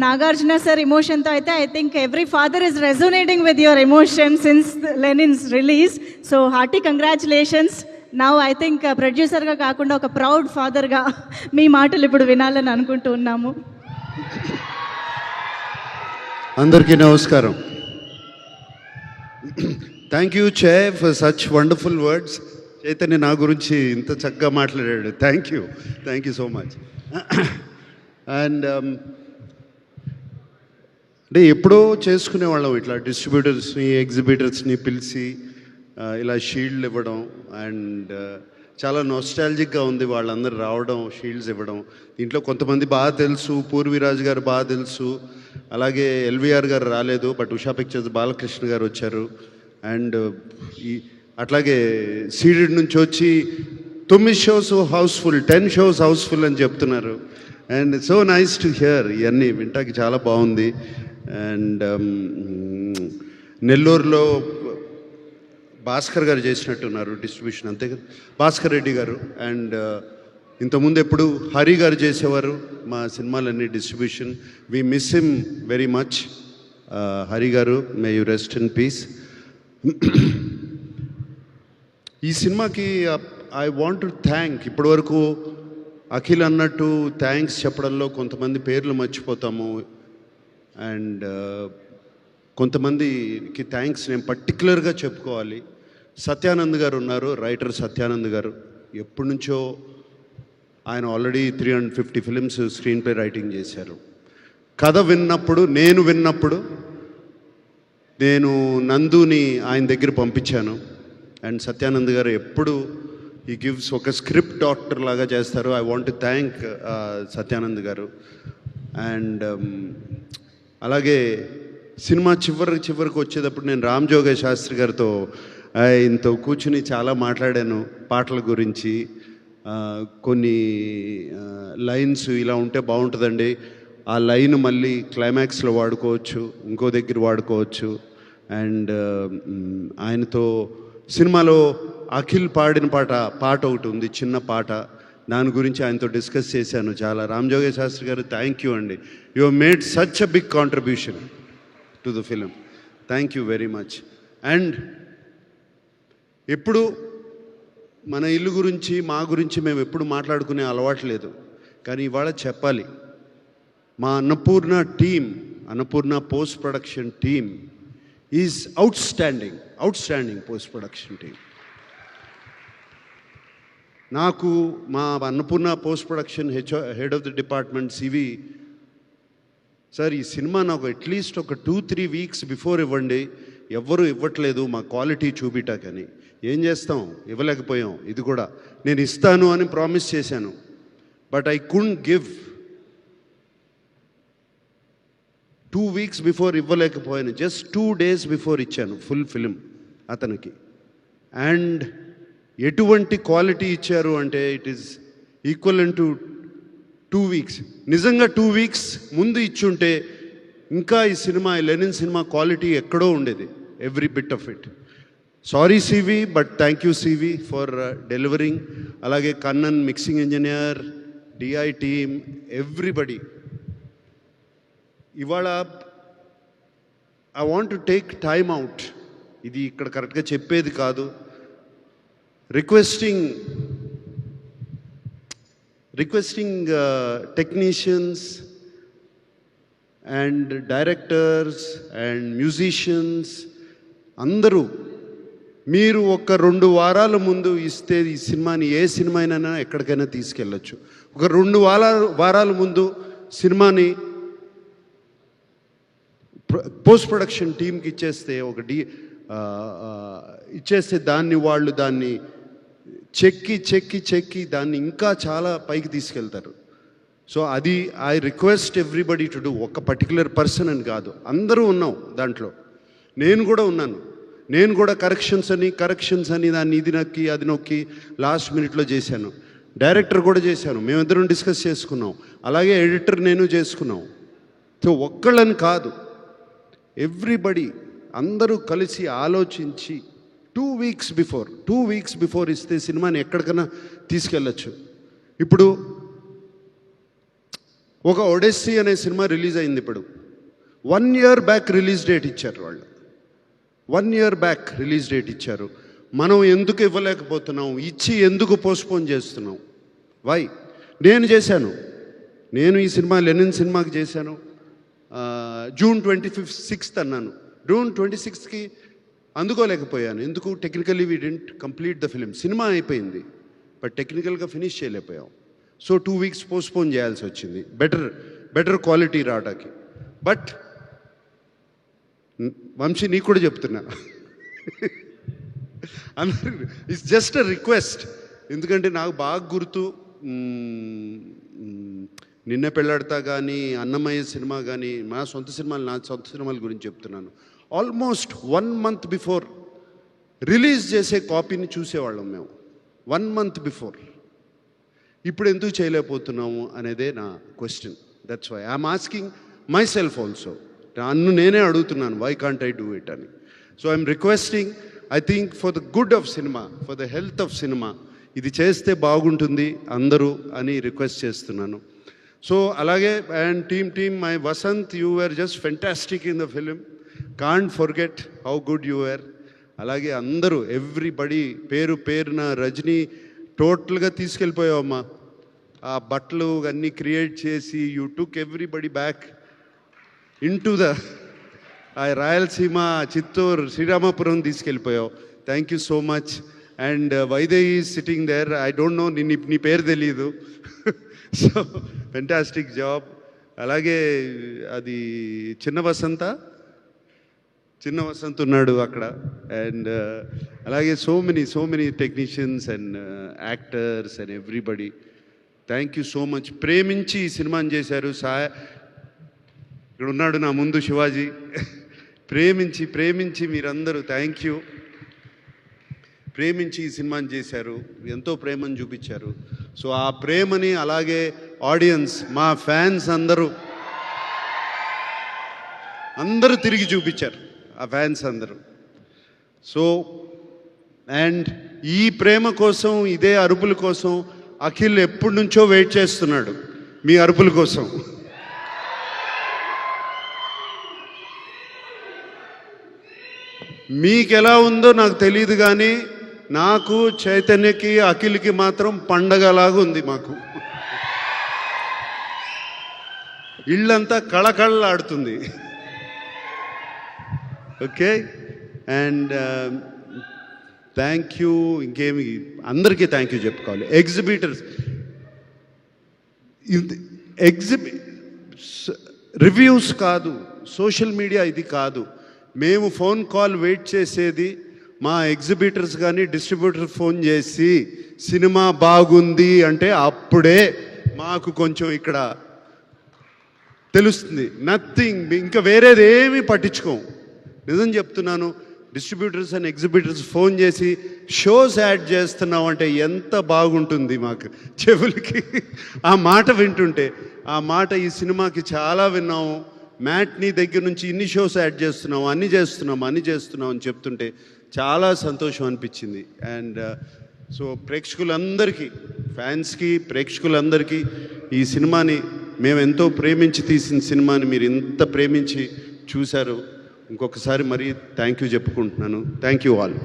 Nagarjuna sir ఎమోషన్తో అయితే I think every father is resonating with your emotion since linens release. So hearty congratulations. Now I think ప్రొడ్యూసర్గా కాకుండా ఒక proud ఫాదర్గా మీ మాటలు ఇప్పుడు వినాలని అనుకుంటూ ఉన్నాము. అందరికీ నమస్కారం. థ్యాంక్ యూ చే for such wonderful words. Chaitanya నా గురించి ఇంత చక్కగా మాట్లాడాడు. Thank you so much. And అంటే ఎప్పుడో చేసుకునేవాళ్ళం ఇట్లా డిస్ట్రిబ్యూటర్స్ని ఎగ్జిబిటర్స్ని పిలిచి ఇలా షీల్డ్లు ఇవ్వడం. అండ్ చాలా నోస్టాలజిక్గా ఉంది వాళ్ళందరూ రావడం, షీల్డ్స్ ఇవ్వడం. దీంట్లో కొంతమంది బాగా తెలుసు, పూర్వీరాజ్ గారు బాగా తెలుసు, అలాగే ఎల్వీఆర్ గారు రాలేదు, బట్ ఉషా పిక్చర్స్ బాలకృష్ణ గారు వచ్చారు. అండ్ అట్లాగే సీడెడ్ నుంచి వచ్చి 9 షోస్ హౌస్ఫుల్, 10 షోస్ హౌస్ఫుల్ అని చెప్తున్నారు. And so nice to hear. ఇవన్నీ వింటాకి చాలా బాగుంది. అండ్ నెల్లూరులో భాస్కర్ గారు చేసినట్టున్నారు డిస్ట్రిబ్యూషన్, అంతే కదా, భాస్కర్ రెడ్డి గారు. అండ్ ఇంతకుముందు ఎప్పుడు హరి గారు చేసేవారు మా సినిమాలన్నీ distribution. We miss him very much. Hari గారు, may you rest in peace. ఈ సినిమాకి ఐ వాంట్ టు థ్యాంక్, ఇప్పటివరకు అఖిల్ అన్నట్టు థ్యాంక్స్ చెప్పడంలో కొంతమంది పేర్లు మర్చిపోతాము. అండ్ కొంతమందికి థ్యాంక్స్ నేను పర్టికులర్గా చెప్పుకోవాలి. సత్యానంద్ గారు ఉన్నారు, రైటర్ సత్యానంద్ గారు. ఎప్పటి నుంచో ఆయన already 350 films screen play writing చేశారు. కథ నేను విన్నప్పుడు నేను నందుని ఆయన దగ్గర పంపించాను. అండ్ సత్యానంద్ గారు ఎప్పుడు ఈ గివ్స్ ఒక స్క్రిప్ట్ డాక్టర్ లాగా చేస్తారు. I want to thank Satyanand గారు. అండ్ అలాగే సినిమా చివరికి వచ్చేటప్పుడు నేను రామ్ జోగయ్య శాస్త్రి గారితో ఆయనతో కూర్చుని చాలా మాట్లాడాను పాటల గురించి. కొన్ని లైన్స్ ఇలా ఉంటే బాగుంటుందండి, ఆ లైన్ మళ్ళీ క్లైమాక్స్లో వాడుకోవచ్చు, ఇంకో దగ్గర వాడుకోవచ్చు. అండ్ ఆయనతో సినిమాలో అఖిల్ పాడిన పాట ఒకటి ఉంది, చిన్న పాట, దాని గురించి ఆయనతో డిస్కస్ చేశాను చాలా. రామ్ జోగయ్య శాస్త్రి గారు, థ్యాంక్ యూ అండి. You have made such a big contribution to the film. Thank you very much. And ఎప్పుడు మన ఇల్లు గురించి మా గురించి మేము ఎప్పుడు మాట్లాడుకునే అలవాటు లేదు, కానీ ఇవాళ చెప్పాలి. మా Annapurna post production team is outstanding post production team. నాకు మా Annapurna post production head of the department C V sir, ఈ సినిమా నాకు అట్లీస్ట్ ఒక 2-3 వీక్స్ బిఫోర్ ఇవ్వండి, ఎవ్వరూ ఇవ్వట్లేదు మా క్వాలిటీ చూపిటాకని. ఏం చేస్తాం, ఇవ్వలేకపోయాం. ఇది కూడా నేను ఇస్తాను అని ప్రామిస్ చేశాను, but I couldn't give. 2 weeks before ఇవ్వలేకపోయాను, జస్ట్ 2 డేస్ బిఫోర్ ఇచ్చాను ఫుల్ ఫిలిం అతనికి. అండ్ ఎటువంటి క్వాలిటీ ఇచ్చారు అంటే it is equivalent to 2 weeks. నిజంగా 2 వీక్స్ ముందు ఇచ్చుంటే ఇంకా ఈ సినిమా, లెనిన్ సినిమా క్వాలిటీ ఎక్కడో ఉండేది, every bit of it. Sorry CV, but thank you CV for delivering. అలాగే Kannan mixing engineer, DI team, everybody. ఇవాళ I want to take time out, ఇది ఇక్కడ కరెక్ట్గా చెప్పేది కాదు, requesting technicians and directors and musicians అందరూ మీరు ఒక 2 వారాల ముందు ఇస్తే ఈ సినిమాని, ఏ సినిమా అయినా ఎక్కడికైనా తీసుకెళ్ళచ్చు. ఒక 2 వారాల ముందు సినిమాని పోస్ట్ ప్రొడక్షన్ టీంకి ఇచ్చేస్తే, ఇచ్చేస్తే వాళ్ళు దాన్ని చెక్కి దాన్ని ఇంకా చాలా పైకి తీసుకెళ్తారు. సో అది I request everybody to do. ఒక పర్టికులర్ పర్సన్ అని కాదు, అందరూ ఉన్నాం దాంట్లో. నేను కూడా ఉన్నాను. నేను కూడా కరెక్షన్స్ అని దాన్ని ఇది నొక్కి అది నొక్కి లాస్ట్ మినిట్లో చేశాను. డైరెక్టర్ కూడా చేశాను, మేమిద్దరం డిస్కస్ చేసుకున్నాం. అలాగే ఎడిటర్ నేను చేసుకున్నాం. సో ఒక్కళ్ళని కాదు, ఎవ్రీబడి అందరూ కలిసి ఆలోచించి 2 వీక్స్ బిఫోర్ ఇస్తే సినిమాని ఎక్కడికైనా తీసుకెళ్ళచ్చు. ఇప్పుడు ఒక ఒడెస్సీ అనే సినిమా రిలీజ్ అయింది ఇప్పుడు. 1 year బ్యాక్ రిలీజ్ డేట్ ఇచ్చారు వాళ్ళు. 1 year బ్యాక్ రిలీజ్ డేట్ ఇచ్చారు. మనం ఎందుకు ఇవ్వలేకపోతున్నాం? ఇచ్చి ఎందుకు పోస్ట్పోన్ చేస్తున్నాం? వై? నేను చేశాను. నేను ఈ సినిమా లెనిన్ సినిమాకి చేశాను. June 26th అన్నాను. June 26th అందుకోలేకపోయాను. ఎందుకు? Technically we didn't complete the film. Cinema అయిపోయింది, బట్ టెక్నికల్గా ఫినిష్ చేయలేకపోయాం. సో 2 weeks పోస్ట్పోన్ చేయాల్సి వచ్చింది బెటర్ క్వాలిటీ రావడానికి. బట్ వంశీ నీకు కూడా చెప్తున్నా, అందరూ ఇట్స్ జస్ట్ అ రిక్వెస్ట్. ఎందుకంటే నాకు బాగా గుర్తు, నిన్న పెళ్ళాడతా కానీ, అన్నమయ్య సినిమా కానీ, నా సొంత సినిమాల గురించి చెప్తున్నాను. ఆల్మోస్ట్ 1 month బిఫోర్ రిలీజ్ చేసే కాపీని చూసేవాళ్ళం మేము, 1 month బిఫోర్. ఇప్పుడు ఎందుకు చేయలేకపోతున్నాము అనేదే నా question. That's why I'm asking myself also. నన్ను నేనే అడుగుతున్నాను, why can't I do it అని. So I'm requesting, I think for the good of cinema, for the health of cinema, ఇది చేస్తే బాగుంటుంది అందరూ అని రిక్వెస్ట్ చేస్తున్నాను. సో అలాగే and team my Vasant, you were just fantastic in the film. Can't forget how good you were. అలాగే అందరూ everybody పేరున, రజనీ టోటల్గా తీసుకెళ్ళిపోయావమ్మా. ఆ బట్టలు అన్నీ క్రియేట్ చేసి you took everybody back in to the Rayalaseema, Chittoor, Sriramapuram తీసుకెళ్ళిపోయావు. Thank you so much. And Vaidehi sitting there, I don't know, నీ పేరు తెలీదు. So fantastic job. అలాగే అది చిన్న వసంత్ ఉన్నాడు అక్కడ. అండ్ అలాగే so many technicians and actors and everybody, thank you so much. ప్రేమించి ఈ సినిమాని చేశారు. ఇక్కడ ఉన్నాడు నా ముందు శివాజీ. ప్రేమించి మీరందరూ థ్యాంక్ యూ. ప్రేమించి ఈ సినిమాని చేశారు, ఎంతో ప్రేమను చూపించారు. సో ఆ ప్రేమని అలాగే ఆడియన్స్, మా ఫ్యాన్స్ అందరూ తిరిగి చూపించారు, ఆ ఫ్యాన్స్ అందరూ. సో అండ్ ఈ ప్రేమ కోసం, ఇదే అరుపుల కోసం అఖిల్ ఎప్పటి నుంచో వెయిట్ చేస్తున్నాడు, మీ అరుపుల కోసం. మీకు ఎలా ఉందో నాకు తెలియదు, కానీ నాకు, చైతన్యకి, అఖిల్కి మాత్రం పండగలాగా ఉంది. మాకు ఇళ్ళంతా కళకళలాడుతుంది. ఓకే. And thank you. ఇంకేమి అందరికీ థ్యాంక్ యూ చెప్పుకోవాలి. ఎగ్జిబిటర్స్, రివ్యూస్ కాదు, సోషల్ మీడియా ఇది కాదు. మేము ఫోన్ కాల్ వెయిట్ చేసేది మా ఎగ్జిబిటర్స్ కానీ డిస్ట్రిబ్యూటర్ ఫోన్ చేసి సినిమా బాగుంది అంటే అప్పుడే మాకు కొంచెం ఇక్కడ తెలుస్తుంది. నథింగ్, ఇంకా వేరేది ఏమీ పట్టించుకోం. నిజం చెప్తున్నాను. డిస్ట్రిబ్యూటర్స్ అండ్ ఎగ్జిబిటర్స్ ఫోన్ చేసి షోస్ యాడ్ చేస్తున్నావు అంటే ఎంత బాగుంటుంది మాకు చెవులకి. ఆ మాట వింటుంటే, ఆ మాట ఈ సినిమాకి చాలా విన్నాము. మ్యాట్నీ దగ్గర నుంచి ఇన్ని షోస్ యాడ్ చేస్తున్నాం, అన్ని చేస్తున్నాం అని చెప్తుంటే చాలా సంతోషం అనిపించింది. అండ్ సో ప్రేక్షకులందరికీ, ఫ్యాన్స్కి, ప్రేక్షకులందరికీ ఈ సినిమాని మేము ఎంతో ప్రేమించి తీసిన సినిమాని మీరు ఇంత ప్రేమించి చూశారు. ఇంకొకసారి మరీ థ్యాంక్ యూ చెప్పుకుంటున్నాను. Thank you all.